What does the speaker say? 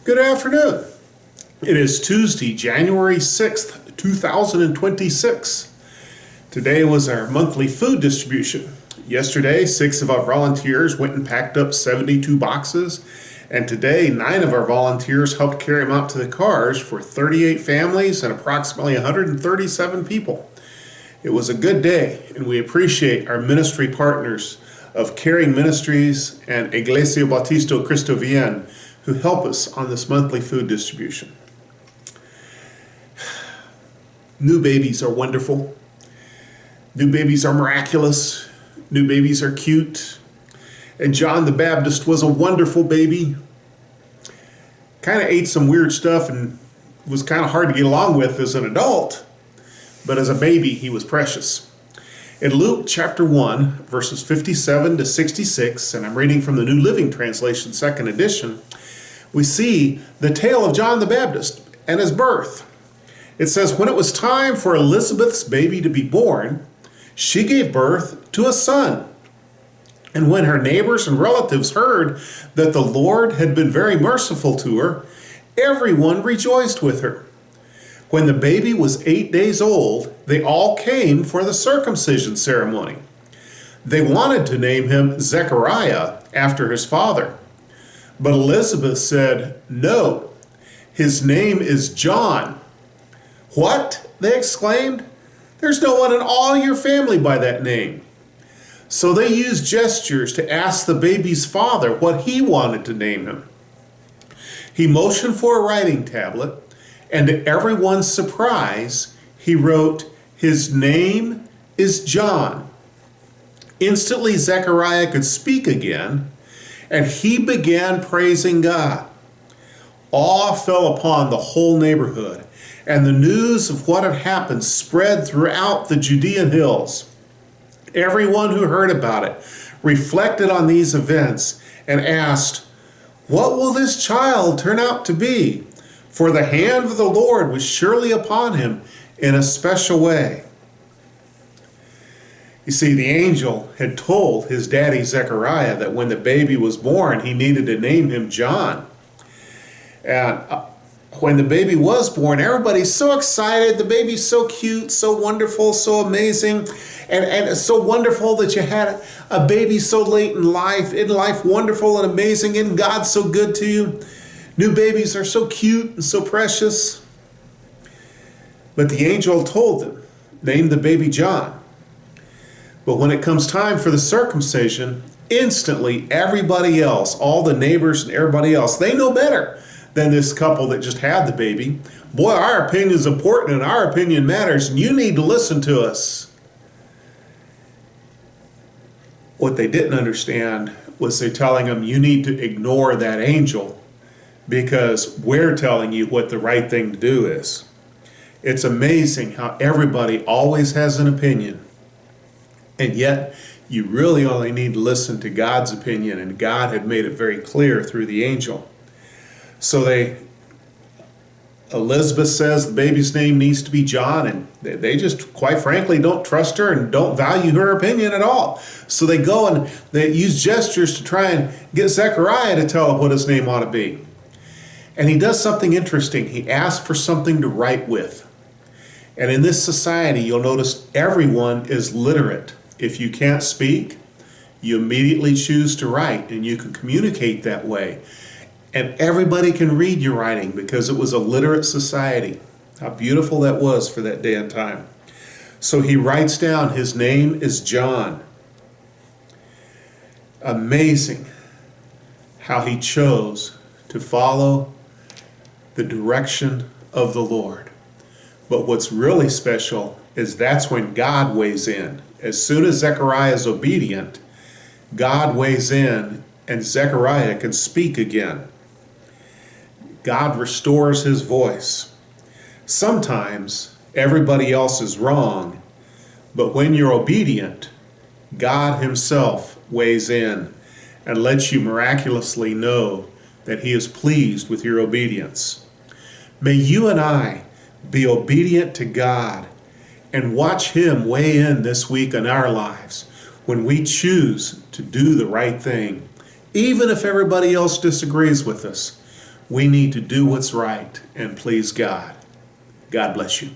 Good afternoon. It is Tuesday, January 6th, 2026. Today was our monthly food distribution. Yesterday, 6 of our volunteers went and packed up 72 boxes, and today 9 of our volunteers helped carry them out to the cars for 38 families and approximately 137 people. It was a good day, and we appreciate our ministry partners of Caring Ministries and Iglesia Bautista Cristo Bien who help us on this monthly food distribution. New babies are wonderful. New babies are miraculous. New babies are cute. And John the Baptist was a wonderful baby. Kind of ate some weird stuff and was kind of hard to get along with as an adult. But as a baby, he was precious. In Luke chapter 1, verses 57 to 66, and I'm reading from the New Living Translation, second edition, we see the tale of John the Baptist and his birth. It says, when it was time for Elizabeth's baby to be born, she gave birth to a son. And when her neighbors and relatives heard that the Lord had been very merciful to her, everyone rejoiced with her. When the baby was 8 days old, they all came for the circumcision ceremony. They wanted to name him Zechariah after his father. But Elizabeth said, "No, his name is John." "What?" they exclaimed. "There's no one in all your family by that name." So they used gestures to ask the baby's father what he wanted to name him. He motioned for a writing tablet, and to everyone's surprise, he wrote, "His name is John." Instantly, Zechariah could speak again, and he began praising God. Awe fell upon the whole neighborhood, and the news of what had happened spread throughout the Judean hills. Everyone who heard about it reflected on these events and asked, "What will this child turn out to be?" For the hand of the Lord was surely upon him in a special way. You see, the angel had told his daddy Zechariah that when the baby was born, he needed to name him John. And when the baby was born, everybody's so excited. The baby's so cute, so wonderful, so amazing. And it's so wonderful that you had a baby so late in life. Isn't life wonderful and amazing? Isn't God so good to you? New babies are so cute and so precious. But the angel told them, name the baby John. But when it comes time for the circumcision, instantly everybody else, all the neighbors and everybody else, they know better than this couple that just had the baby. Boy, our opinion is important and our opinion matters, and you need to listen to us. What they didn't understand was they're telling them, you need to ignore that angel because we're telling you what the right thing to do is. It's amazing how everybody always has an opinion. And yet, you really only need to listen to God's opinion, and God had made it very clear through the angel. So Elizabeth says the baby's name needs to be John, and they just, quite frankly, don't trust her and don't value her opinion at all. So they go and they use gestures to try and get Zechariah to tell what his name ought to be. And he does something interesting. He asks for something to write with. And in this society, you'll notice everyone is literate. If you can't speak, you immediately choose to write, and you can communicate that way. And everybody can read your writing because it was a literate society. How beautiful that was for that day and time. So he writes down, his name is John. Amazing how he chose to follow the direction of the Lord. But what's really special is that's when God weighs in. As soon as Zechariah is obedient, God weighs in and Zechariah can speak again. God restores his voice. Sometimes everybody else is wrong, but when you're obedient, God himself weighs in and lets you miraculously know that he is pleased with your obedience. May you and I be obedient to God and watch him weigh in this week in our lives when we choose to do the right thing, even if everybody else disagrees with us. We need to do what's right and please God. God bless you.